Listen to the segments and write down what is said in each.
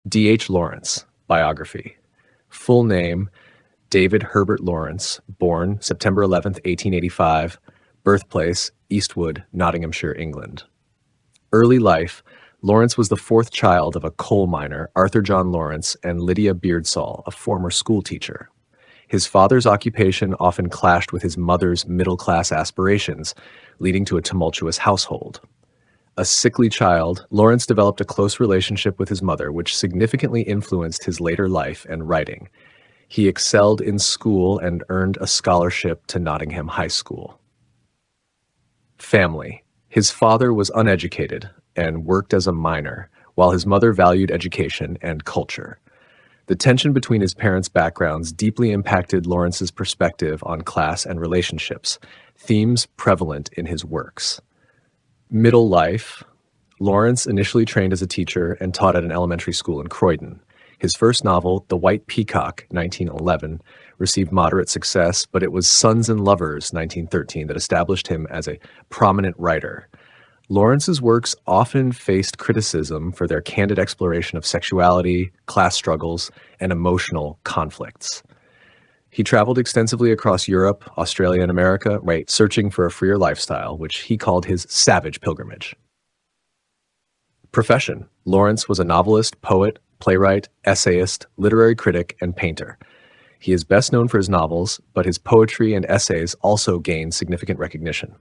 D.H. Lawrence, biography. Full name, David Herbert Lawrence, born September 11th, 1885, birthplace, Eastwood, Nottinghamshire, England. Early life, Lawrence was the fourth child of a coal miner, Arthur John Lawrence, and Lydia Beardsall, a former schoolteacher. His father's occupation often clashed with his mother's middle-class aspirations, leading to a tumultuous household. A sickly child, Lawrence developed a close relationship with his mother, which significantly influenced his later life and writing. He excelled in school and earned a scholarship to Nottingham High School. Family. His father was uneducated and worked as a miner, while his mother valued education and culture. The tension between his parents' backgrounds deeply impacted Lawrence's perspective on class and relationships, themes prevalent in his works. Middle life. Lawrence initially trained as a teacher and taught at an elementary school in Croydon. His first novel, The White Peacock, 1911, received moderate success, but it was Sons and Lovers, 1913, that established him as a prominent writer. Lawrence's works often faced criticism for their candid exploration of sexuality, class struggles, and emotional conflicts. He traveled extensively across Europe, Australia, and America, searching for a freer lifestyle, which he called his savage pilgrimage. Profession. Lawrence was a novelist, poet, playwright, essayist, literary critic, and painter. He is best known for his novels, but his poetry and essays also gained significant recognition.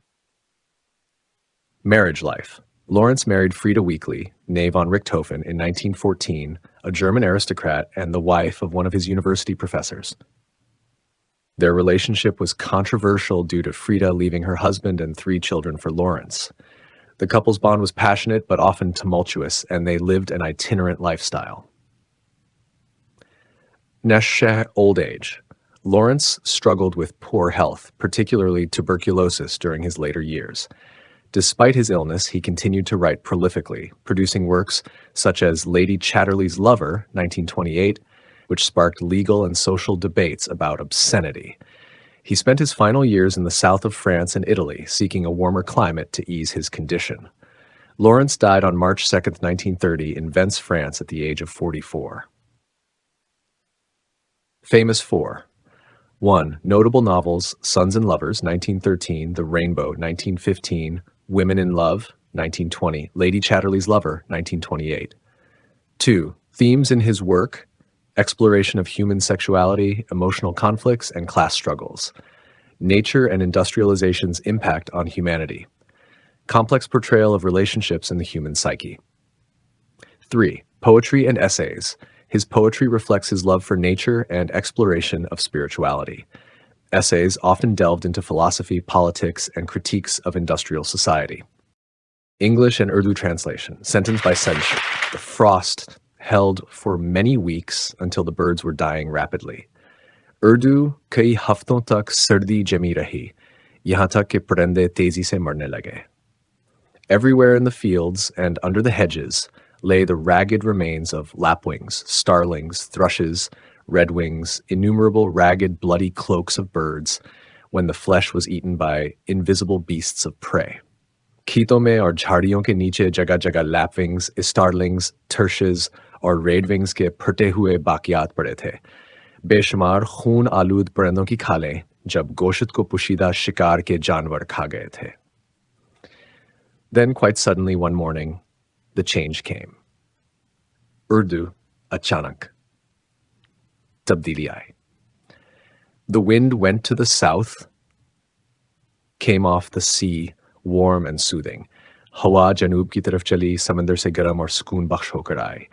Marriage life. Lawrence married Frieda Weekly, née von Richthofen, in 1914, a German aristocrat and the wife of one of his university professors. Their relationship was controversial due to Frieda leaving her husband and 3 children for Lawrence. The couple's bond was passionate but often tumultuous, and they lived an itinerant lifestyle. Nescheh old age. Lawrence struggled with poor health, particularly tuberculosis, during his later years. Despite his illness, he continued to write prolifically, producing works such as Lady Chatterley's Lover, 1928, which sparked legal and social debates about obscenity. He spent his final years in the south of France and Italy, seeking a warmer climate to ease his condition. Lawrence died on March 2, 1930, in Vence, France, at the age of 44. Famous for: 1. Notable novels: Sons and Lovers, 1913, The Rainbow, 1915, Women in Love, 1920, Lady Chatterley's Lover, 1928. 2. Themes in his work: exploration of human sexuality, emotional conflicts, and class struggles. Nature and industrialization's impact on humanity. Complex portrayal of relationships in the human psyche. 3. Poetry and essays. His poetry reflects his love for nature and exploration of spirituality. Essays often delved into philosophy, politics, and critiques of industrial society. English and Urdu translation. Sentence by sentence. The frost held for many weeks until the birds were dying rapidly. Urdu, कई हफ्तों तक सर्दी जमी रही, यहाँ तक कि परिंदे तेजी से मरने लगे. Everywhere in the fields and under the hedges lay the ragged remains of lapwings, starlings, thrushes, redwings, innumerable ragged, bloody cloaks of birds, when the flesh was eaten by invisible beasts of prey. खेतों में और झाड़ियों के नीचे जगह जगह lapwings, starlings, tertius और redwings के फटे हुए बाकियात पड़े थे. बेशुमार खून आलूद परिंदों की खालें जब गोश्त को पुशीदा शिकार के जानवर खा गए थे. Then, quite suddenly, one morning, the change came. Urdu, achanak. Tabdili aayi. The wind went to the south, came off the sea, warm and soothing. Hawa janoob ki taraf chali, samandar se garam aur sukoon bakhsh hokar aayi.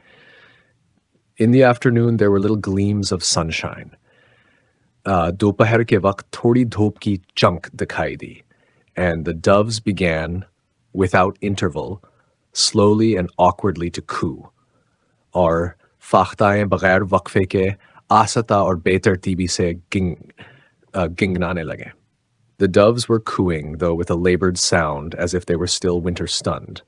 In the afternoon, there were little gleams of sunshine. Dopahar ke waqt thodi dhoop ki chunk dikhai di, and the doves began, without interval, slowly and awkwardly to coo, or fakhtaएं बगैर वक्फे के आसता और बेतरतीबी से गिंगनाने लगे. The doves were cooing, though with a labored sound, as if they were still winter-stunned.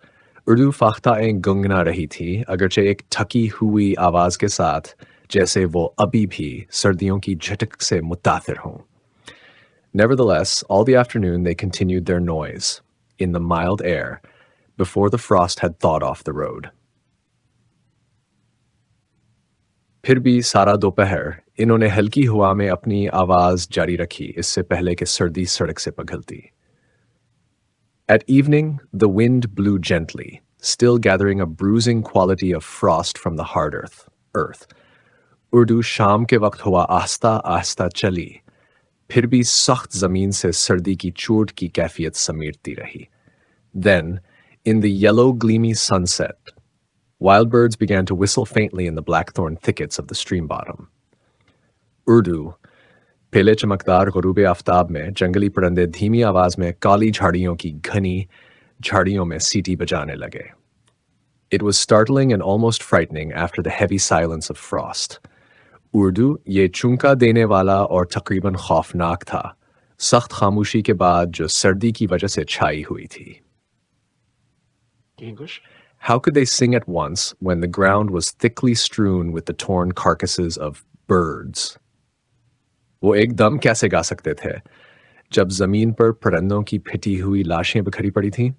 Urdu fakhtaएं गुंगना रही थी, अगरचे एक थकी हुई आवाज के साथ, जैसे वो अभी भी सर्दियों की झटक से मुतासिर हों. Nevertheless, all the afternoon they continued their noise, in the mild air, before the frost had thawed off the road. फिर भी सारा दोपहर इन्होंने हल्की हवा में अपनी आवाज जारी रखी, इससे पहले कि सर्दी सड़क से पिघलती. At evening, the wind blew gently, still gathering a bruising quality of frost from the hard earth. Urdu शाम के वक्त हुआ आस्ता आस्ता चली, फिर भी सख्त जमीन से सर्दी की चोट की कैफियत समेटती रही. Then, in the yellow gleamy sunset, wild birds began to whistle faintly in the blackthorn thickets of the stream bottom. Urdu, पहले चमकदार गुरूब आफ्ताब में जंगली परिंदे धीमी आवाज में काली झाड़ियों की घनी झाड़ियों में सीटी बजाने लगे. It was startling and almost frightening after the heavy silence of frost. Urdu ये चुंका देने वाला और तकरीबन खौफनाक था, सख्त खामोशी के बाद जो सर्दी की वजह से छाई हुई थी. English? How could they sing at once when the ground was thickly strewn with the torn carcasses of birds? वो एकदम कैसे गा सकते थे जब जमीन पर परिंदों की फिटी हुई लाशें बिखरी पड़ी थीं?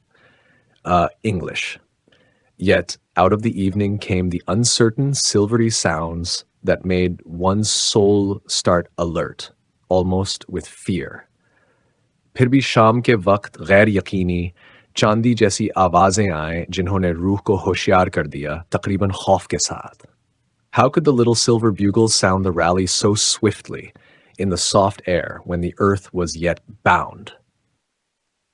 English. Yet out of the evening came the uncertain silvery sounds that made one's soul start alert, almost with fear. फिर भी शाम के वक्त गैर यकीनी चांदी जैसी आवाजें आए जिन्होंने रूह को होशियार कर दिया, तकरीबन खौफ के साथ. How could the little silver bugles sound the rally so swiftly in the soft air when the earth was yet bound?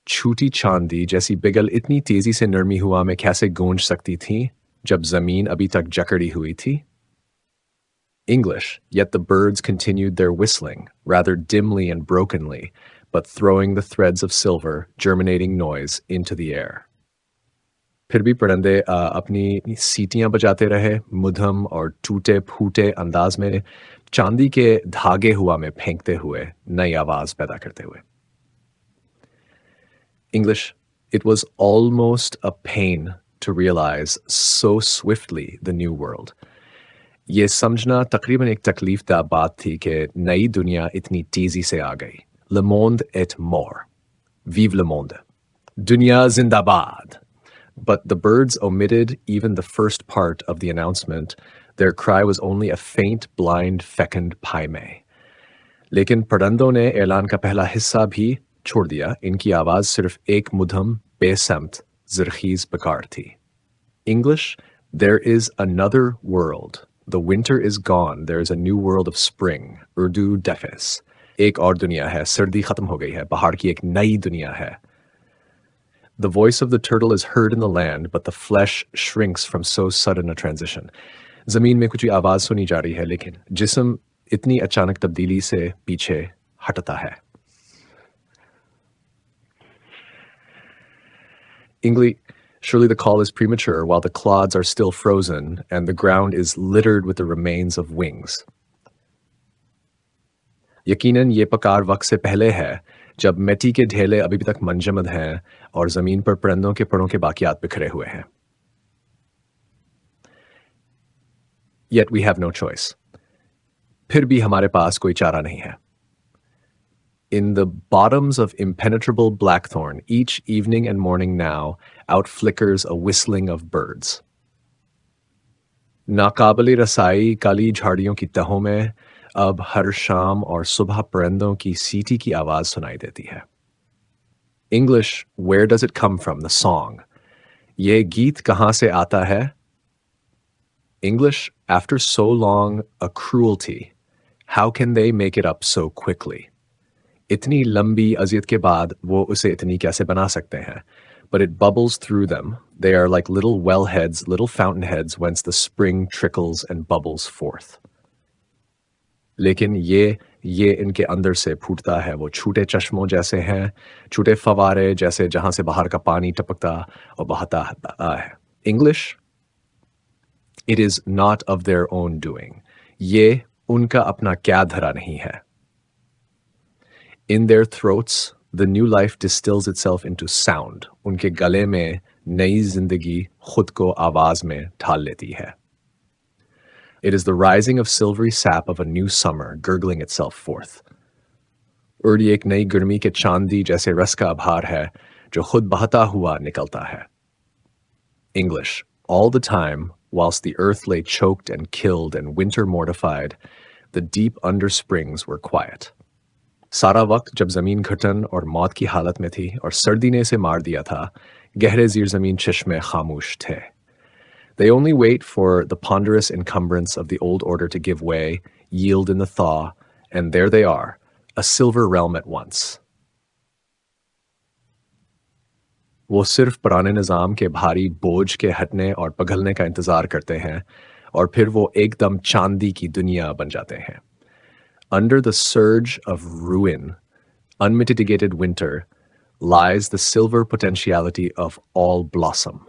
छूटी चांदी जैसी बिगल इतनी तेजी से नरमी हुआ में कैसे गूंज सकती थी जब जमीन अभी तक जकड़ी हुई थी? English, yet the birds continued their whistling, rather dimly and brokenly, but throwing the threads of silver, germinating noise into the air. फिर भी परिंदे अपनी सीटियां बजाते रहे, मुधम और टूटे फूटे अंदाज में चांदी के धागे हुआ में फेंकते हुए नई आवाज पैदा करते हुए. English, it was almost a pain to realize so swiftly the new world. ये समझना तकरीबन एक तकलीफदा बात थी कि नई दुनिया इतनी तेजी से आ गई. Le monde est mort. Vive le monde. Dunya zindabad. But the birds omitted even the first part of the announcement. Their cry was only a faint, blind, fecund paime. लेकिन परिंदों ने ऐलान का पहला हिस्सा भी छोड़ दिया. इनकी आवाज सिर्फ एक मुधम, बेसमत, ज़रख़ीज़ पुकार थी. English, there is another world. The winter is gone. There is a new world of spring. Urdu defes. एक और दुनिया है, सर्दी खत्म हो गई है, बाहर की एक नई दुनिया है. The voice of the turtle is heard in the land, but the flesh shrinks from so sudden a transition. जमीन में कुछ आवाज सुनी जा रही है, लेकिन जिस्म इतनी अचानक तब्दीली से पीछे हटता है. English, surely the call is premature while the clods are still frozen and the ground is littered with the remains of wings. यकीनन ये पकार वक्त से पहले है जब मिट्टी के ढेले अभी तक मंजमद हैं और जमीन पर परिंदों के परों के बाकियात बिखरे हुए हैं. Yet we have no choice. फिर भी हमारे पास कोई चारा नहीं है. In the bottoms of impenetrable blackthorn, each evening and morning now, out flickers a whistling of birds. नाकाबिले रसाई काली झाड़ियों की तहों में अब हर शाम और सुबह परिंदों की सीटी की आवाज सुनाई देती है. English, where does it come from, the song? ये गीत कहाँ से आता है? English, after so long a cruelty, how can they make it up so quickly? इतनी लंबी अज़ियत के बाद वो उसे इतनी कैसे बना सकते हैं? But it bubbles through them. They are like little wellheads, little fountainheads whence the spring trickles and bubbles forth. लेकिन ये इनके अंदर से फूटता है. वो छूटे चश्मों जैसे हैं, छूटे फवारे जैसे जहां से बाहर का पानी टपकता और बहता है. English, it is not of their own doing. ये उनका अपना क्या धरा नहीं है. In their throats, the new life distills itself into sound. उनके गले में नई जिंदगी खुद को आवाज में ढाल लेती है. It is the rising of silvery sap of a new summer gurgling itself forth. उर्दी एक नई गर्मी के चांदी जैसे रस का आभार है जो खुद बहता हुआ निकलता है. English, all the time whilst the earth lay choked and killed and winter mortified, the deep undersprings were quiet. सारा वक्त जब ज़मीन घुटन और मौत की हालत में थी और सर्दी ने इसे मार दिया था, गहरे ज़ीर ज़मीन चश्मे खामोश थे. They only wait for the ponderous encumbrance of the old order to give way, yield in the thaw, and there they are, a silver realm at once. वो सिर्फ पुराने निज़ाम के भारी बोझ के हटने और पिघलने का इंतज़ार करते हैं और फिर वो एकदम चांदी की दुनिया बन जाते हैं. Under the surge of ruin, unmitigated winter, lies the silver potentiality of all blossom.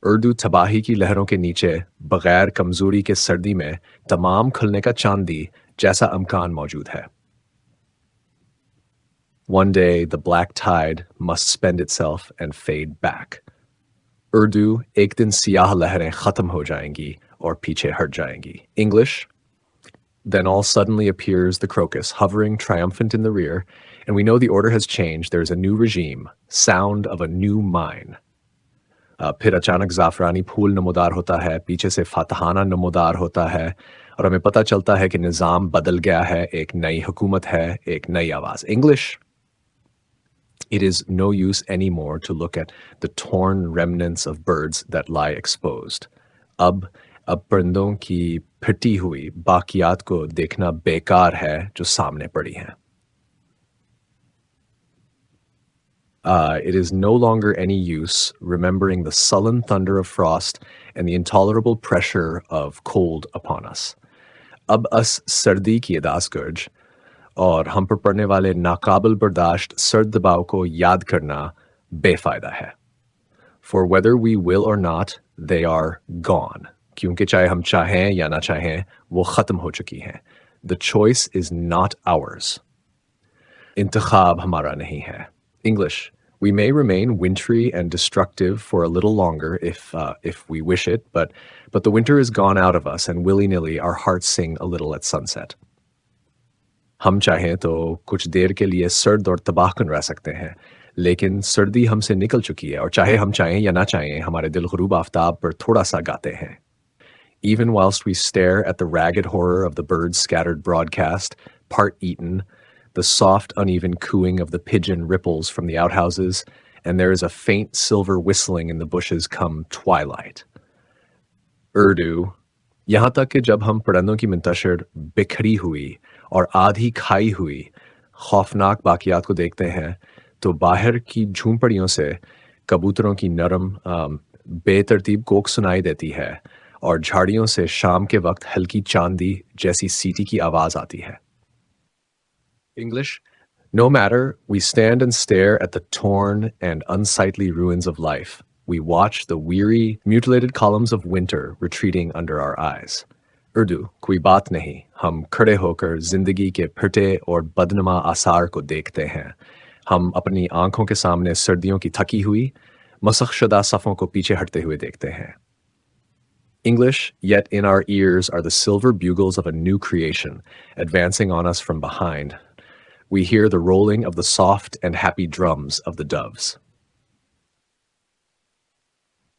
Urdu तबाही की लहरों के नीचे बगैर कमजोरी के सर्दी में तमाम खुलने का चांदी जैसा अमकान मौजूद है. One day the black tide must spend itself and fade back. Urdu, एक दिन सियाह लहरें खत्म हो जाएंगी और पीछे हट जाएंगी. English, then all suddenly appears the crocus, hovering triumphant in the rear, and we know the order has changed. There's a new regime, sound of a new mine. फिर अचानक ज़ाफ़रानी फूल नमोदार होता है, पीछे से फातहाना नमोदार होता है, और हमें पता चलता है कि निज़ाम बदल गया है, एक नई हुकूमत है, एक नई आवाज़. English, it is no use anymore to look at the torn remnants of birds that lie exposed. अब परिंदों की फिटी हुई बाकियात को देखना बेकार है जो सामने पड़ी हैं. It is no longer any use remembering the sullen thunder of frost and the intolerable pressure of cold upon us. अब अस सर्दी की अदासगर्ज और हम पर पड़ने वाले नाकाबिल बर्दाश्त सर्द दबाव को याद करना बेफायदा है. For whether we will or not, they are gone. क्योंकि चाहे हम चाहें या ना चाहें, वो ख़त्म हो चुकी हैं. The choice is not ours. इंतखाब हमारा नहीं है. English, we may remain wintry and destructive for a little longer if we wish it, but the winter is gone out of us, and willy-nilly our hearts sing a little at sunset. हम चाहें तो कुछ देर के लिए सर्द और तबाहकुन रह सकते हैं, लेकिन सर्दी हमसे निकल चुकी है और चाहे हम चाहें या ना चाहें, हमारे दिल ग़ुरूब आफ़ताब पर थोड़ा सा गाते हैं. Even whilst we stare at the ragged horror of the birds scattered broadcast, part eaten, the soft, uneven cooing of the pigeon ripples from the outhouses, and there is a faint silver whistling in the bushes come twilight. Urdu, यहाँ तक कि जब हम परिंदों की मुंतशिर बिखरी हुई और आधी खाई हुई खौफनाक बाकियात को देखते हैं, तो बाहर की झूंपड़ियों से कबूतरों की नरम बेतरतीब कोक सुनाई देती है और झाड़ियों से शाम के वक्त हल्की चांदी जैसी सीटी की आवाज आती है. English, no matter, we stand and stare at the torn and unsightly ruins of life. We watch the weary, mutilated columns of winter retreating under our eyes. Urdu, कोई बात नहीं, हम खड़े होकर जिंदगी के फटे और बदनुमा आसार को देखते हैं. हम अपनी आंखों के सामने सर्दियों की थकी हुई, मसखशदा सफ़ों को पीछे हटते हुए देखते हैं. English, yet in our ears are the silver bugles of a new creation, advancing on us from behind. We hear the rolling of the soft and happy drums of the doves.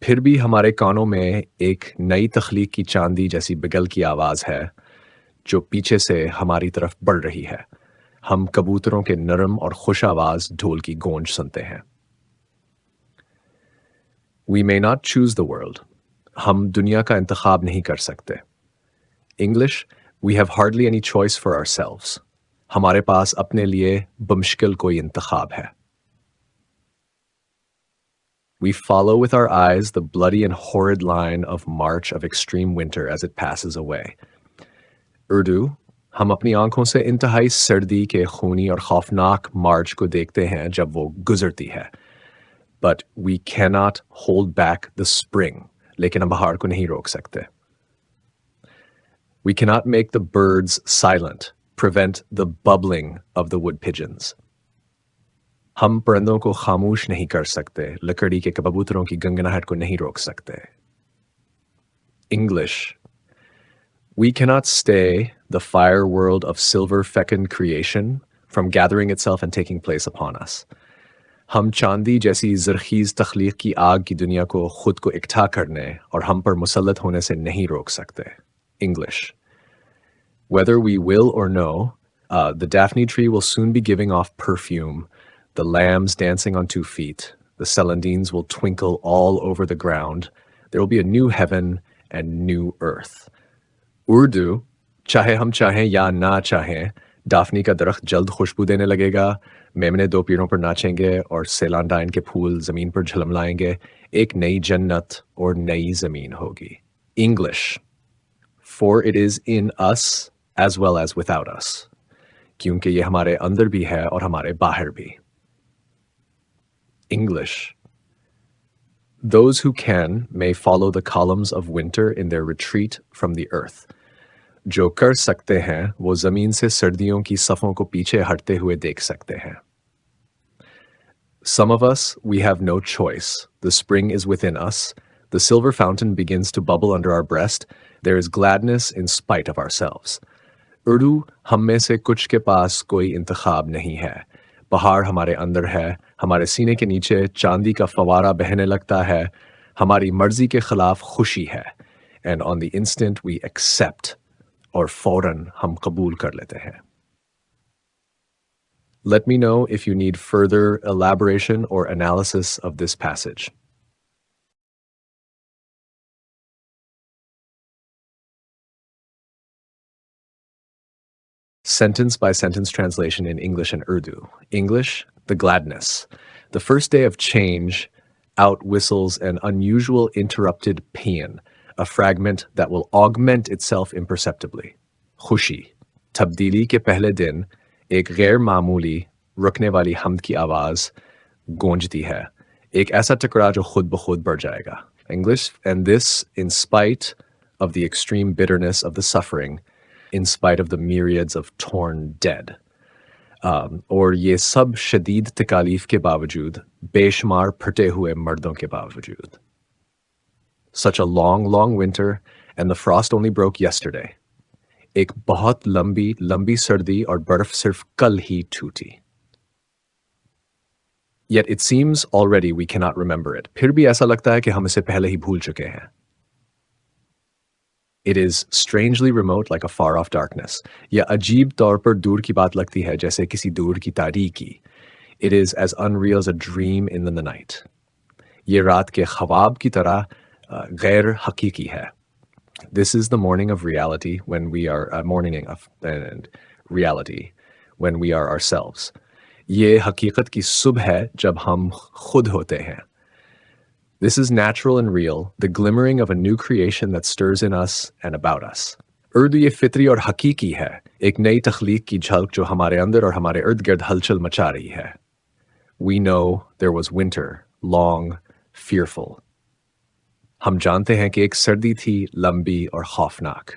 फिर भी हमारे कानों में एक नई तख्लीक की चांदी जैसी बिगल की आवाज़ है, जो पीछे से हमारी तरफ बढ़ रही है. हम कबूतरों के नरम और खुश आवाज़ ढोल की गूंज सुनते हैं. We may not choose the world. हम दुनिया का इंतखाब नहीं कर सकते. English, we have hardly any choice for ourselves. हमारे पास अपने लिए बमुश्किल कोई इंतखाब है. We follow with our eyes the bloody and horrid line of march of extreme winter as it passes away. Urdu, हम अपनी आंखों से इंतहाई सर्दी के खूनी और खौफनाक मार्च को देखते हैं जब वो गुजरती है. But we cannot hold back the spring. लेकिन हम बहार को नहीं रोक सकते. We cannot make the birds silent, prevent the bubbling of the wood pigeons. हम परिंदों को खामोश नहीं कर सकते, लकड़ी के कबूतरों की गंगनाहट को नहीं रोक सकते. English, we cannot stay the fire world of silver fecund creation from gathering itself and taking place upon us. हम चांदी जैसी ज़रख़ीज़ तख्लीक़ की आग की दुनिया को खुद को इकट्ठा करने और हम पर मुसल्लत होने से नहीं रोक सकते. English. Whether we will or no, the Daphne tree will soon be giving off perfume, the lambs dancing on 2 feet, the celandines will twinkle all over the ground, there will be a new heaven and new earth. Urdu, चाहे हम चाहें या ना चाहें, दाफनी का दरख्त जल्द खुशबू देने लगेगा, मेमने 2 पेड़ों पर नाचेंगे और सेलांडाइन के फूल ज़मीन पर झलमलाएंगे, एक नई जन्नत और नई ज़मीन होगी. English. For it is in us as well as without us. क्योंकि ये हमारे अंदर भी है और हमारे बाहर भी. English. Those who can may follow the columns of winter in their retreat from the earth. जो कर सकते हैं वो ज़मीन से सर्दियों की सफ़ों को पीछे हटते हुए देख सकते हैं. Some of us, we have no choice. The spring is within us. The silver fountain begins to bubble under our breast. There is gladness in spite of ourselves. Urdu हम में से कुछ के पास कोई इंतखाब नहीं है. बहार हमारे अंदर है, हमारे सीने के नीचे चांदी का फवारा बहने लगता है, हमारी मर्जी के खिलाफ खुशी है. And on the instant we accept, और फौरन हम कबूल कर लेते हैं. Let me know if you need further elaboration or analysis of this passage. Sentence by sentence translation in English and Urdu. English, the gladness. The first day of change out whistles an unusual interrupted paean, a fragment that will augment itself imperceptibly. Khushi. Tabdili ke pehle din, ek ghair मामूली रुकने वाली हमद की आवाज गूंजती है. एक ऐसा टकरा जो खुद ब खुद बढ़ जाएगा. English, and this in spite of the extreme bitterness of the suffering, in spite of the myriads of torn dead. और ये सब शदीद तकालीफ के बावजूद, बेशुमार फटे हुए मर्दों के बावजूद. Such a long, long winter, and the frost only broke yesterday. एक बहुत लंबी, लंबी सर्दी और बर्फ सिर्फ कल ही टूटी. Yet it seems already we cannot remember it. फिर भी ऐसा लगता है कि हम इसे पहले ही भूल चुके हैं. It is strangely remote like a far-off darkness. यह अजीब तौर पर दूर की बात लगती है जैसे किसी दूर की तारीकी. It is as unreal as a dream in the night. ये रात के ख्वाब की तरह गैर हकीकी है. This is the morning of reality when we are morning of reality when we are ourselves. ये हकीकत की सुबह है जब हम खुद होते हैं. This is natural and real, the glimmering of a new creation that stirs in us and about us. Urdu ये फितरी और हकीकी है, एक नई तख्लीक की झलक जो हमारे अंदर और हमारे इर्द गिर्द हलचल मचा रही है. We know there was winter, long, fearful. हम जानते हैं कि एक सर्दी थी, लंबी और खौफनाक.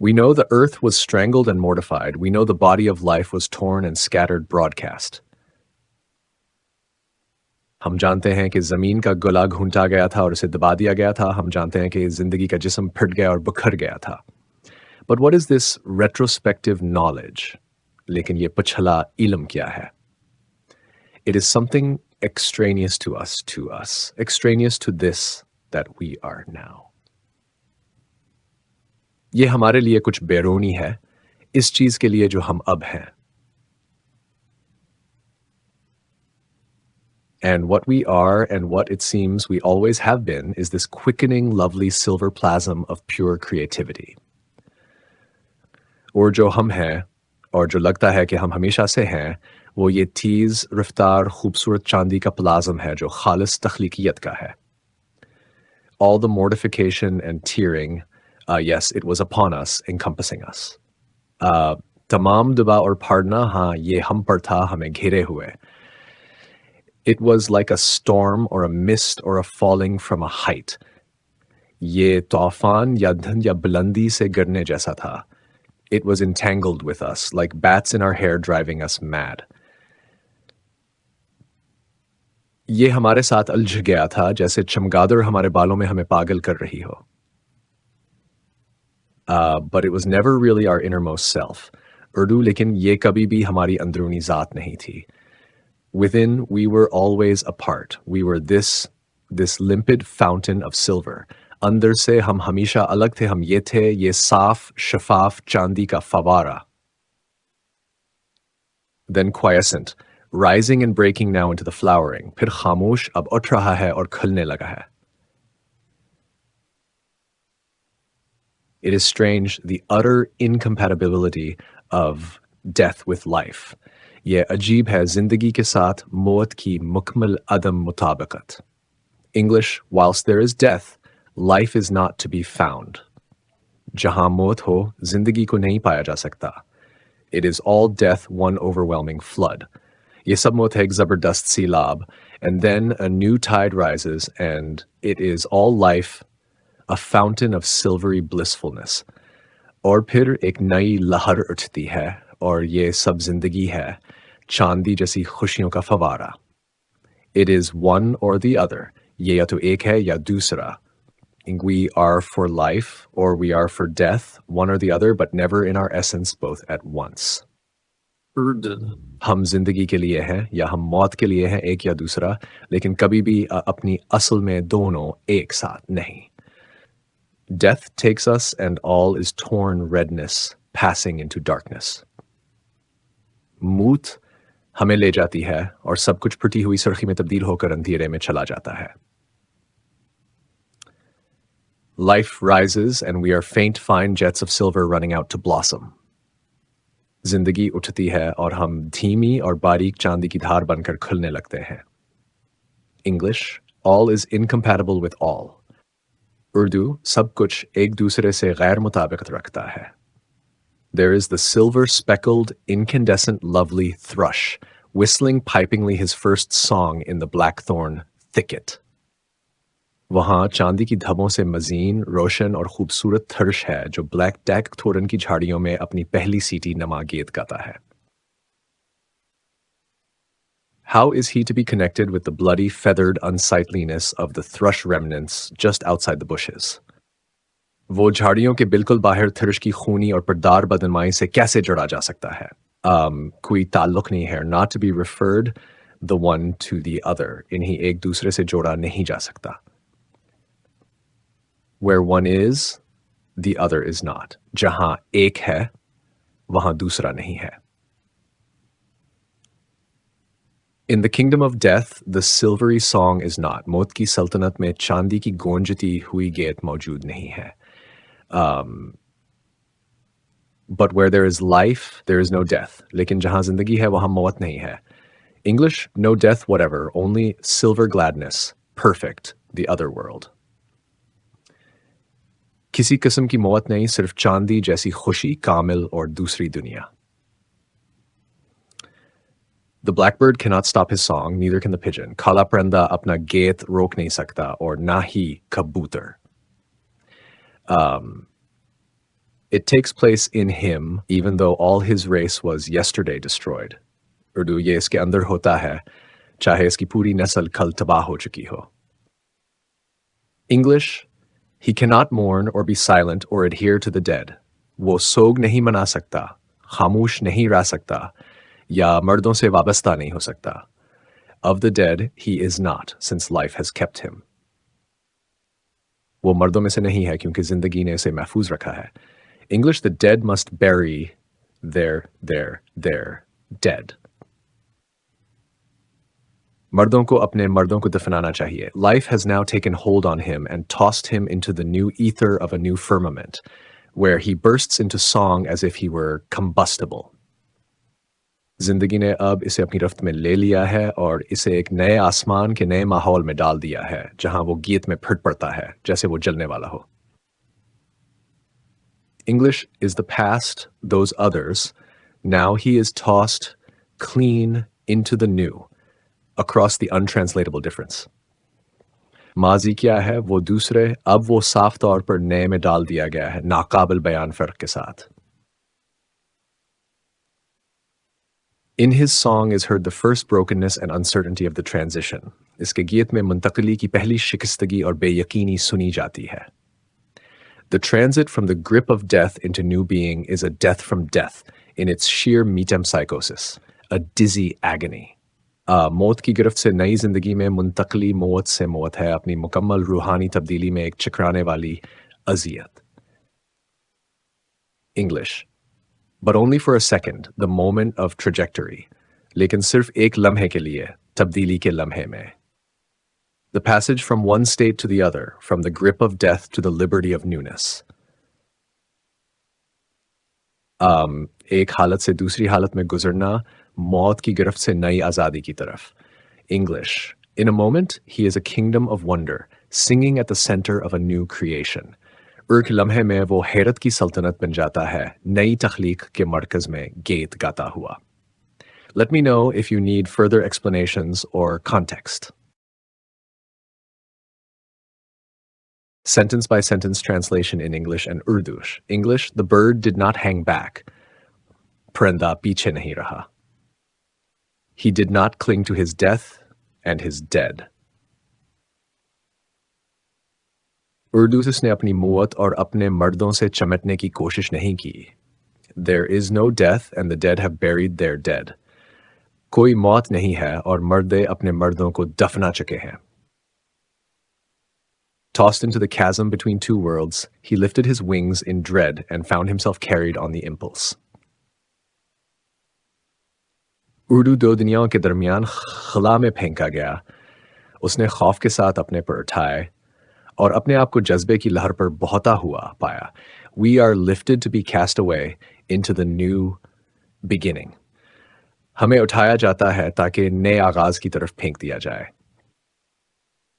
We know the earth was strangled and mortified. We know the body of life was torn and scattered broadcast. हम जानते हैं कि ज़मीन का गला घूंटा गया था और उसे दबा दिया गया था. हम जानते हैं कि ज़िंदगी का जिस्म फट गया और बिखर गया था. But what is this retrospective knowledge? लेकिन ये पछला इल्म क्या है? It is something extraneous to us, extraneous to this that we are now. ये हमारे लिए कुछ बैरूनी है, इस चीज के लिए जो हम अब हैं. And what we are and what it seems we always have been is this quickening, lovely silver plasm of pure creativity. और जो हम हैं, और जो लगता है कि हम हमेशा से हैं, वो ये तेज रफ्तार खूबसूरत चांदी का प्लाज्म है जो खालिस तख्लीकियत का है. All the mortification and tearing, yes, it was upon us, encompassing us. तमाम दुआ और पढ़ना, हाँ, ये हम पर था, हमें घेरे हुए. It was like a storm or a mist or a falling from a height. ये तूफान या धुंध या बुलंदी से गिरने जैसा था. It was entangled with us, like bats in our hair driving us mad. ये हमारे साथ उलझ गया था जैसे चमगादड़ हमारे बालों में हमें पागल कर रही हो. But it was never really our innermost self. Urdu, लेकिन ये कभी भी हमारी अंदरूनी ज़ात नहीं थी. Within, we were always apart. We were this limpid fountain of silver. अंदर से हम हमेशा अलग थे. हम ये थे, ये साफ, शफाफ चांदी का फवारा. Then quiescent, rising and breaking now into the flowering. फिर खामोश, अब उठ रहा है और खिलने लगा है. It is strange, the utter incompatibility of death with life. ये अजीब है जिंदगी के साथ मौत की मुकम्मल अदम मुताबिकत. English, whilst there is death, life is not to be found. जहां मौत हो, जिंदगी को नहीं पाया जा सकता. It is all death, one overwhelming flood. ये सब मौत है एक जबरदस्त सीलाब. And then a new tide rises, and it is all life, a fountain of silvery blissfulness. और फिर एक नई लहर उठती है, और ये सब जिंदगी है, चांदी जैसी खुशियों का फवारा. It is one or the other. ये या तो एक है या दूसरा. We are for life or we are for death, one or the other, but never in our essence both at once. हम जिंदगी के लिए हैं या हम मौत के लिए हैं, एक या दूसरा, लेकिन कभी भी अपनी असल में दोनों एक साथ नहीं. Death takes us and all is torn redness, passing into darkness. मौत हमें ले जाती है और सब कुछ फटी हुई सुर्खी में तब्दील होकर अंधेरे में चला जाता है. Life rises and we are faint fine jets of silver running out to blossom. जिंदगी उठती है और हम धीमी और बारीक चांदी की धार बनकर खिलने लगते हैं. English, all is incompatible with all. Urdu, सब कुछ एक दूसरे से गैर मुताबिकत रखता है. There is the silver-speckled, incandescent, lovely thrush, whistling pipingly his first song in the blackthorn thicket. वहाँ चांदी की धबों से मजीन, रोशन और खूबसूरत थर्श है जो ब्लैक टैक थोरन की झाड़ियों में अपनी पहली सीटी नमा गीत गाता है. How is he to be connected with the bloody, feathered unsightliness of the thrush remnants just outside the bushes? वो झाड़ियों के बिल्कुल बाहर थर्श की खूनी और पर्दार बदनमाई से कैसे जुड़ा जा सकता है? कोई ताल्लुक नहीं है. Not to be referred the one to the other. इन्हीं एक दूसरे से जोड़ा नहीं जा सकता. Where one is, the other is not. जहां एक है, वहां दूसरा नहीं है. In the kingdom of death, the silvery song is not. मौत की सल्तनत में चांदी की गूंजती हुई गीत मौजूद नहीं है. But where there is life, there is no death. लेकिन जहां जिंदगी है, वहां मौत नहीं है. English, no death whatever, only silver gladness, perfect, the other world. किसी किस्म की मौत नहीं, सिर्फ चांदी जैसी खुशी, कामिल और दूसरी दुनिया. The blackbird cannot stop his song, neither can the pigeon. काला परिंदा अपना गीत रोक नहीं सकता, और ना ही कबूतर. It takes place in him, even though all his race was yesterday destroyed. Urdu, ये इसके अंदर होता है, चाहे इसकी पूरी नस्ल कल तबाह हो चुकी हो. English, he cannot mourn or be silent or adhere to the dead. वो सोग नहीं मना सकता, खामोश नहीं रह सकता, या मर्दों से वाबस्ता नहीं हो सकता. Of the dead, he is not, since life has kept him. वो मर्दों में से नहीं है क्योंकि जिंदगी ने इसे महफूज रखा है. English, the dead must bury their dead. मर्दों को अपने मर्दों को दफनाना चाहिए. Life has now taken hold on him and tossed him into the new ether of a new firmament, where he bursts into song as if he were combustible. जिंदगी ने अब इसे अपनी रफ्त में ले लिया है और इसे एक नए आसमान के नए माहौल में डाल दिया है, जहां वो गीत में फट पड़ता है जैसे वो जलने वाला हो. English is the past, those others. Now he is tossed clean into the new, across the untranslatable difference. माजी क्या है, वो दूसरे, अब वो साफ तौर पर नए में डाल दिया गया है, नाकाबिल बयान फर्क के साथ. In his song is heard the first brokenness and uncertainty of the transition. इसके गीत में मुंतकली की पहली शिकस्तगी और बेयकीनी सुनी जाती है. The transit from the grip of death into new being is a death from death. in its sheer metempsychosis, a dizzy agony. मौत की गिरफ्त से नई जिंदगी में मुंतकली मौत से मौत है अपनी मुकम्मल रूहानी तब्दीली में एक चकराने वाली अजियत. English. But only for a second, the moment of trajectory. लेकिन सिर्फ एक लम्हे के लिए, तब्दीली के लम्हे में. The passage from one state to the other, from the grip of death to the liberty of newness. एक हालत से दूसरी हालत में गुजरना, मौत की गिरफ्त से नई आज़ादी की तरफ. English. In a moment, he is a kingdom of wonder, singing at the center of a new creation. एक लम्हे में वो हैरत की सल्तनत बन जाता है, नई तख्लीक के मरकज़ में गीत गाता हुआ. Let me know if you need further explanations or context. Sentence by sentence translation in English and Urdu. English, the bird did not hang back. Paranda piche nahi raha. He did not cling to his death and his dead. Urdu से उसने अपनी मौत और अपने मर्दों से चमटने की कोशिश नहीं की. There is no death and the dead have buried their dead. कोई मौत नहीं है और मर्दे अपने मर्दों को दफना चुके हैं. Tossed into the chasm between two worlds, he lifted his wings in dread and found himself carried on the impulse. Urdu दो दुनियाओं के दरमियान खला में फेंका गया. उसने खौफ के साथ अपने पर उठाए और अपने आप को जज्बे की लहर पर बहता हुआ पाया. We are lifted to be cast away into the new beginning. हमें उठाया जाता है ताकि नए आगाज की तरफ फेंक दिया जाए.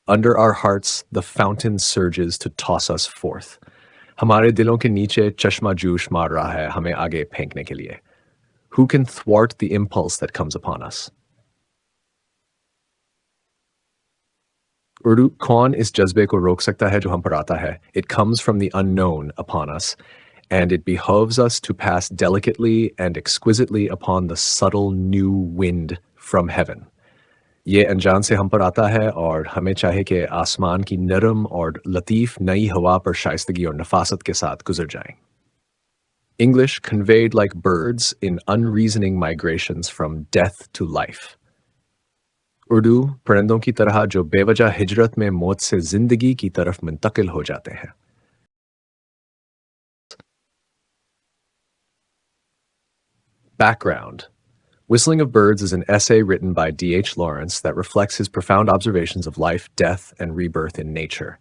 Under our hearts, the fountain surges to toss us forth. हमारे दिलों के नीचे चश्मा जूश मार रहा है हमें आगे फेंकने के लिए. Who can thwart the impulse that comes upon us? Urdu कौन इस जज्बे को रोक सकता है जो हम पर आता है? It comes from the unknown upon us, and it behoves us to pass delicately and exquisitely upon the subtle new wind from heaven. ये अनजान से हम पर आता है और हमें चाहे कि आसमान की नरम और लतीफ़ नई हवा पर शाइस्तगी और नफासत के साथ गुजर जाएं. English conveyed like birds in unreasoning migrations from death to life. Urdu परिंदों की तरह जो बेवजह हिजरत में मौत से जिंदगी की तरफ मुंतकिल हो जाते हैं. Background. Whistling of Birds is an essay written by D.H. Lawrence that reflects his profound observations of life, death, and rebirth in nature.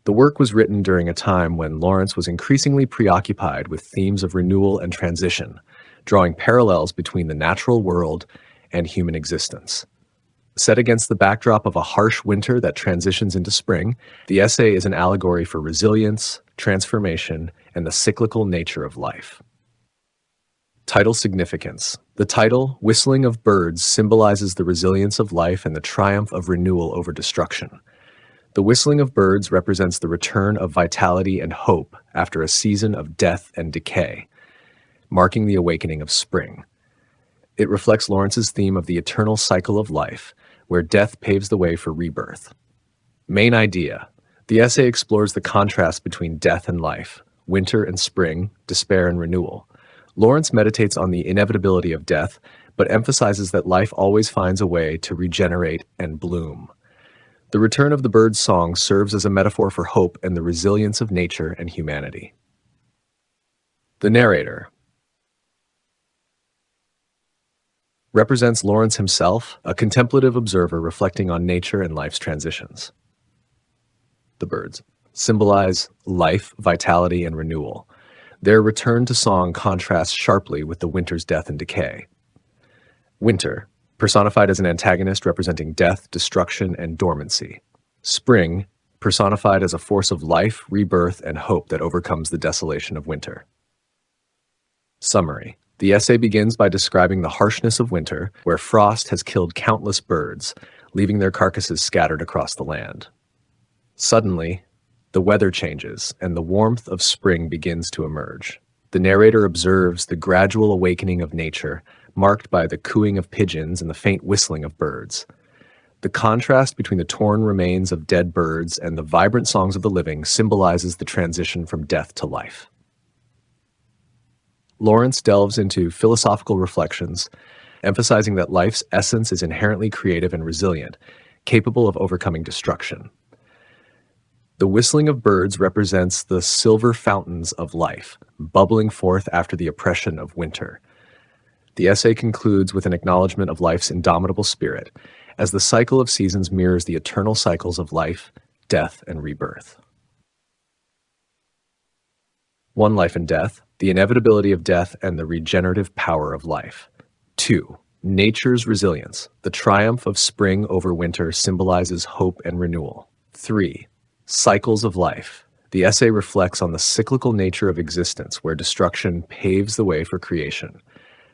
The work was written during a time when Lawrence was increasingly preoccupied with themes of renewal and transition, drawing parallels between the natural world and human existence. Set against the backdrop of a harsh winter that transitions into spring, the essay is an allegory for resilience, transformation, and the cyclical nature of life. Title significance. The title, Whistling of Birds, symbolizes the resilience of life and the triumph of renewal over destruction. The whistling of birds represents the return of vitality and hope after a season of death and decay, marking the awakening of spring. It reflects Lawrence's theme of the eternal cycle of life, where death paves the way for rebirth. Main idea. The essay explores the contrast between death and life, winter and spring, despair and renewal. Lawrence meditates on the inevitability of death, but emphasizes that life always finds a way to regenerate and bloom. The return of the bird's song serves as a metaphor for hope and the resilience of nature and humanity. The narrator represents Lawrence himself, a contemplative observer reflecting on nature and life's transitions. The birds symbolize life, vitality, and renewal. Their return to song contrasts sharply with the winter's death and decay. Winter, personified as an antagonist representing death, destruction, and dormancy. Spring, personified as a force of life, rebirth, and hope that overcomes the desolation of winter. Summary. The essay begins by describing the harshness of winter, where frost has killed countless birds, leaving their carcasses scattered across the land. Suddenly, the weather changes, and the warmth of spring begins to emerge. The narrator observes the gradual awakening of nature, marked by the cooing of pigeons and the faint whistling of birds. The contrast between the torn remains of dead birds and the vibrant songs of the living symbolizes the transition from death to life. Lawrence delves into philosophical reflections, emphasizing that life's essence is inherently creative and resilient, capable of overcoming destruction. The whistling of birds represents the silver fountains of life, bubbling forth after the oppression of winter. The essay concludes with an acknowledgement of life's indomitable spirit, as the cycle of seasons mirrors the eternal cycles of life, death, and rebirth. 1. Life and Death, the inevitability of death and the regenerative power of life. 2. Nature's resilience, the triumph of spring over winter symbolizes hope and renewal. 3. Cycles of life. The essay reflects on the cyclical nature of existence, where destruction paves the way for creation.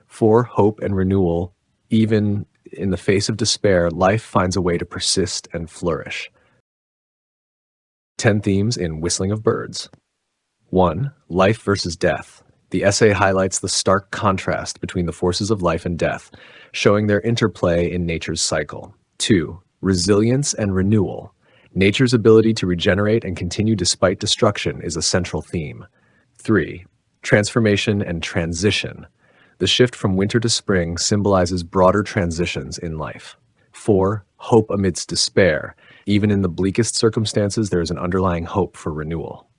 4. Hope and renewal. Even in the face of despair, life finds a way to persist and flourish. 10 themes in Whistling of Birds. 1. Life versus death. The essay highlights the stark contrast between the forces of life and death, showing their interplay in nature's cycle. 2. Resilience and renewal. Nature's ability to regenerate and continue despite destruction is a central theme. 3. Transformation and transition. The shift from winter to spring symbolizes broader transitions in life. 4. Hope amidst despair. Even in the bleakest circumstances, there is an underlying hope for renewal.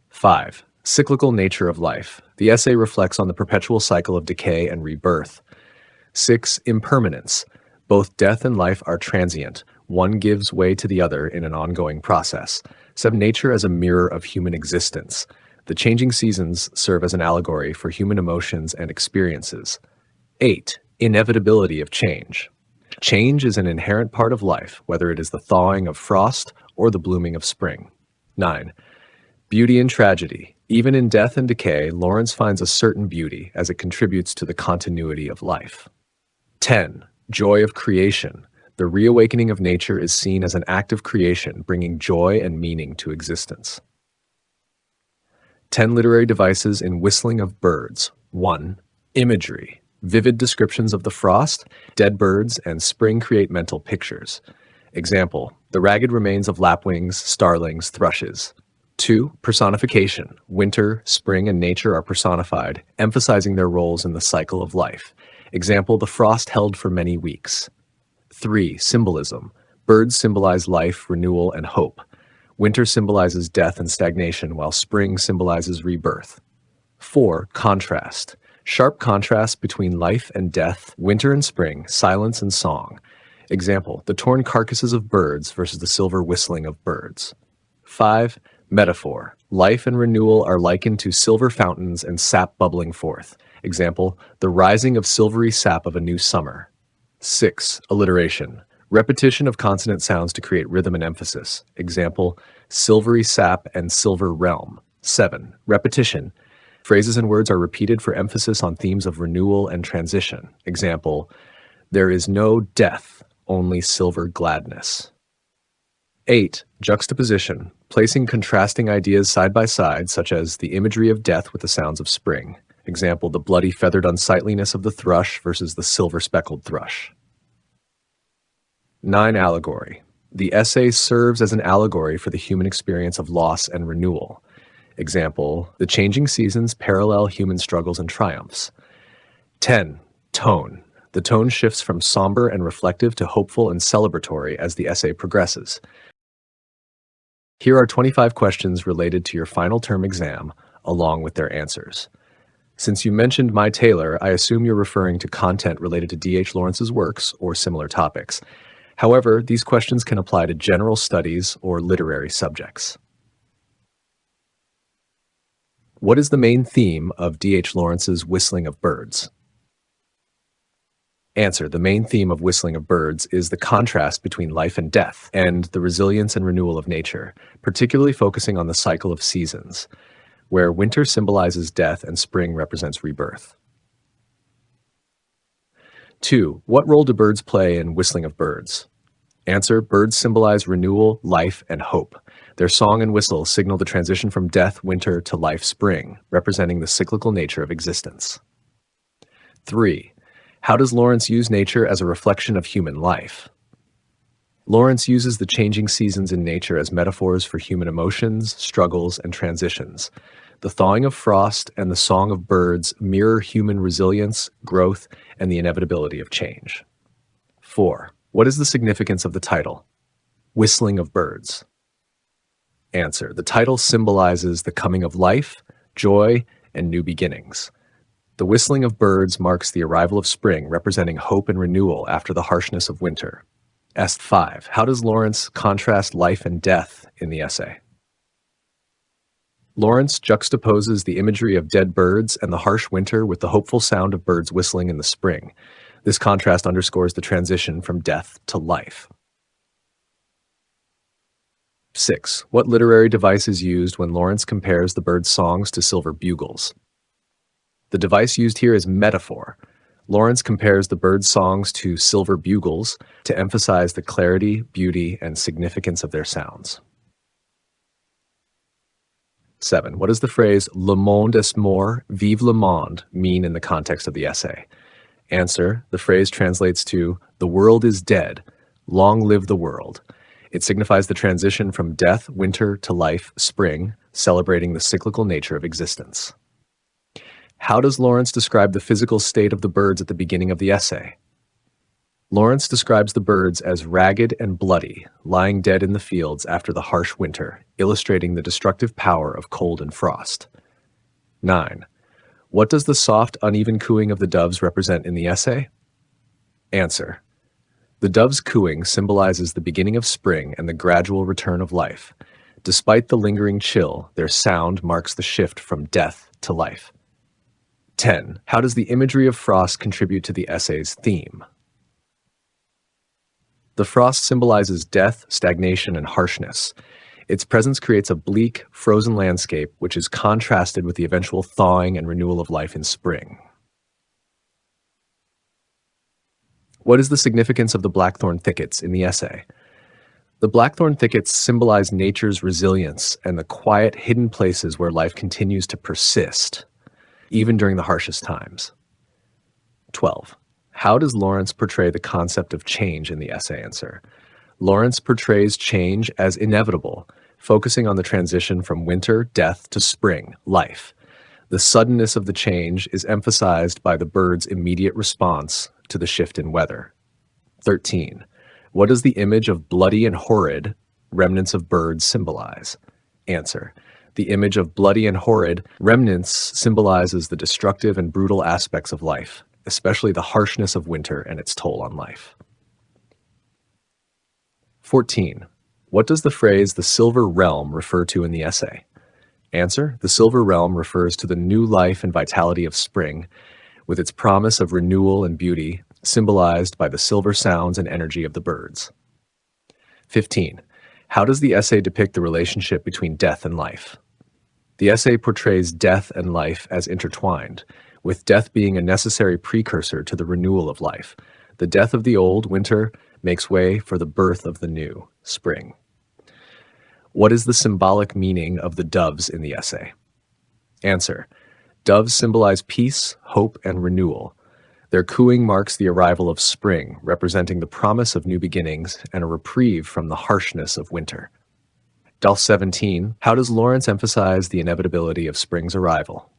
5. Cyclical nature of life. The essay reflects on the perpetual cycle of decay and rebirth. 6. Impermanence. Both death and life are transient. One gives way to the other in an ongoing process. 7. Nature as a mirror of human existence. The changing seasons serve as an allegory for human emotions and experiences. 8. Inevitability of change. Change is an inherent part of life, whether it is the thawing of frost or the blooming of spring. 9. Beauty and tragedy. Even in death and decay, Lawrence finds a certain beauty as it contributes to the continuity of life. 10. Joy of creation. The reawakening of nature is seen as an act of creation, bringing joy and meaning to existence. 10 literary devices in Whistling of Birds. 1. Imagery. Vivid descriptions of the frost, dead birds, and spring create mental pictures. Example, the ragged remains of lapwings, starlings, thrushes. 2. Personification. Winter, spring, and nature are personified, emphasizing their roles in the cycle of life. Example, the frost held for many weeks. 3. Symbolism. Birds symbolize life, renewal, and hope. Winter symbolizes death and stagnation, while spring symbolizes rebirth. 4. Contrast. Sharp contrast between life and death, winter and spring, silence and song. Example, the torn carcasses of birds versus the silver whistling of birds. 5. Metaphor. Life and renewal are likened to silver fountains and sap bubbling forth. Example, the rising of silvery sap of a new summer. 6. Alliteration. Repetition of consonant sounds to create rhythm and emphasis. Example, silvery sap and silver realm. 7. Repetition. Phrases and words are repeated for emphasis on themes of renewal and transition. Example, there is no death, only silver gladness. 8. Juxtaposition. Placing contrasting ideas side by side, such as the imagery of death with the sounds of spring. Example, the bloody feathered unsightliness of the thrush versus the silver speckled thrush. 9. Allegory. The essay serves as an allegory for the human experience of loss and renewal. Example, the changing seasons parallel human struggles and triumphs. 10. Tone. The tone shifts from somber and reflective to hopeful and celebratory as the essay progresses. Here are 25 questions related to your final term exam, along with their answers. Since you mentioned My Taylor, I assume you're referring to content related to D.H. Lawrence's works or similar topics. However, these questions can apply to general studies or literary subjects. What is the main theme of D.H. Lawrence's Whistling of Birds? Answer. The main theme of Whistling of Birds is the contrast between life and death and the resilience and renewal of nature, particularly focusing on the cycle of seasons, where winter symbolizes death and spring represents rebirth. 2. What role do birds play in Whistling of Birds? Answer. Birds symbolize renewal, life, and hope. Their song and whistle signal the transition from death, winter, to life, spring, representing the cyclical nature of existence. 3. How does Lawrence use nature as a reflection of human life? Lawrence uses the changing seasons in nature as metaphors for human emotions, struggles, and transitions. The thawing of frost and the song of birds mirror human resilience, growth, and the inevitability of change. 4. What is the significance of the title? Whistling of Birds. Answer. The title symbolizes the coming of life, joy, and new beginnings. The whistling of birds marks the arrival of spring, representing hope and renewal after the harshness of winter. S5. How does Lawrence contrast life and death in the essay? Lawrence juxtaposes the imagery of dead birds and the harsh winter with the hopeful sound of birds whistling in the spring. This contrast underscores the transition from death to life. 6. What literary device is used when Lawrence compares the birds' songs to silver bugles? The device used here is metaphor. Lawrence compares the birds' songs to silver bugles to emphasize the clarity, beauty, and significance of their sounds. 7. What does the phrase "Le monde est mort, vive le monde" mean in the context of the essay? Answer. The phrase translates to "The world is dead, long live the world." It signifies the transition from death, winter, to life, spring, celebrating the cyclical nature of existence. How does Lawrence describe the physical state of the birds at the beginning of the essay? Lawrence describes the birds as ragged and bloody, lying dead in the fields after the harsh winter, illustrating the destructive power of cold and frost. 9. What does the soft, uneven cooing of the doves represent in the essay? Answer. The doves' cooing symbolizes the beginning of spring and the gradual return of life. Despite the lingering chill, their sound marks the shift from death to life. 10. How does the imagery of frost contribute to the essay's theme? The frost symbolizes death, stagnation, and harshness. Its presence creates a bleak, frozen landscape which is contrasted with the eventual thawing and renewal of life in spring. What is the significance of the blackthorn thickets in the essay? The blackthorn thickets symbolize nature's resilience and the quiet, hidden places where life continues to persist, even during the harshest times. 12. How does Lawrence portray the concept of change in the essay? Answer. Lawrence portrays change as inevitable, focusing on the transition from winter, death, to spring, life. The suddenness of the change is emphasized by the bird's immediate response to the shift in weather. 13. What does the image of bloody and horrid remnants of birds symbolize? Answer. The image of bloody and horrid remnants symbolizes the destructive and brutal aspects of life, especially the harshness of winter and its toll on life. 14. What does the phrase "the silver realm" refer to in the essay? Answer. The silver realm refers to the new life and vitality of spring, with its promise of renewal and beauty, symbolized by the silver sounds and energy of the birds. 15. How does the essay depict the relationship between death and life? The essay portrays death and life as intertwined, with death being a necessary precursor to the renewal of life. The death of the old, winter, makes way for the birth of the new, spring. What is the symbolic meaning of the doves in the essay? Answer. Doves symbolize peace, hope, and renewal. Their cooing marks the arrival of spring, representing the promise of new beginnings and a reprieve from the harshness of winter. DAL 17. How does Lawrence emphasize the inevitability of spring's arrival?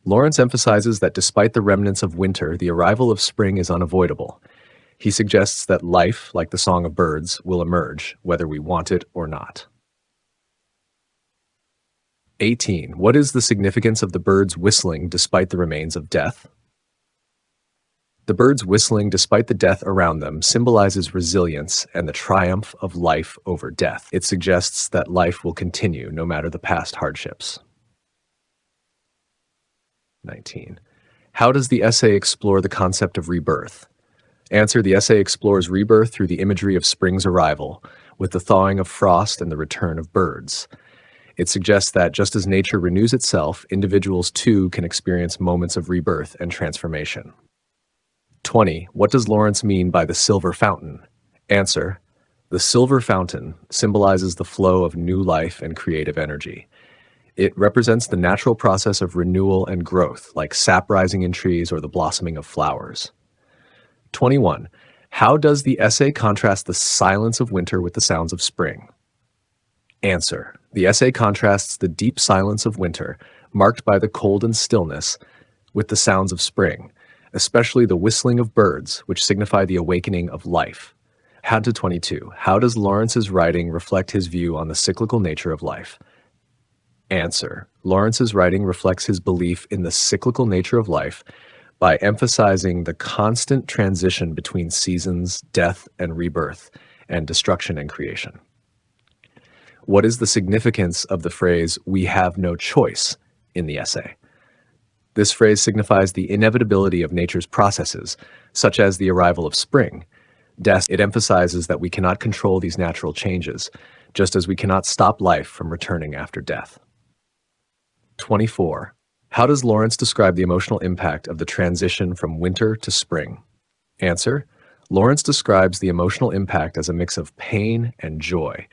Lawrence emphasizes that despite the remnants of winter, the arrival of spring is unavoidable. He suggests that life, like the song of birds, will emerge, whether we want it or not. 18. What is the significance of the birds whistling despite the remains of death? The birds whistling despite the death around them symbolizes resilience and the triumph of life over death. It suggests that life will continue no matter the past hardships. 19. How does the essay explore the concept of rebirth? Answer. The essay explores rebirth through the imagery of spring's arrival, with the thawing of frost and the return of birds. It suggests that just as nature renews itself, individuals too can experience moments of rebirth and transformation. 20. What does Lawrence mean by the silver fountain? Answer. The silver fountain symbolizes the flow of new life and creative energy. It represents the natural process of renewal and growth, like sap rising in trees or the blossoming of flowers. 21. How does the essay contrast the silence of winter with the sounds of spring? Answer. The essay contrasts the deep silence of winter, marked by the cold and stillness, with the sounds of spring, especially the whistling of birds, which signify the awakening of life. How to 22. How does Lawrence's writing reflect his view on the cyclical nature of life? Answer. Lawrence's writing reflects his belief in the cyclical nature of life by emphasizing the constant transition between seasons, death and rebirth, and destruction and creation. What is the significance of the phrase, "we have no choice," in the essay? This phrase signifies the inevitability of nature's processes, such as the arrival of spring. It emphasizes that we cannot control these natural changes, just as we cannot stop life from returning after death. 24. How does Lawrence describe the emotional impact of the transition from winter to spring? Answer. Lawrence describes the emotional impact as a mix of pain and joy.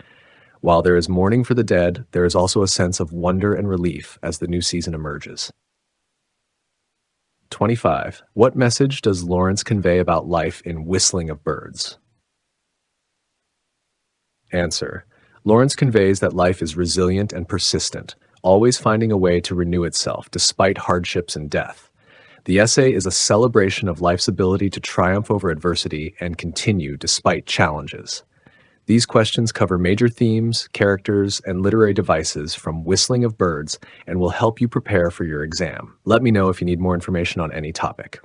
While there is mourning for the dead, there is also a sense of wonder and relief as the new season emerges. 25. What message does Lawrence convey about life in Whistling of Birds? Answer. Lawrence conveys that life is resilient and persistent, always finding a way to renew itself despite hardships and death. The essay is a celebration of life's ability to triumph over adversity and continue despite challenges. These questions cover major themes, characters, and literary devices from Whistling of Birds and will help you prepare for your exam. Let me know if you need more information on any topic.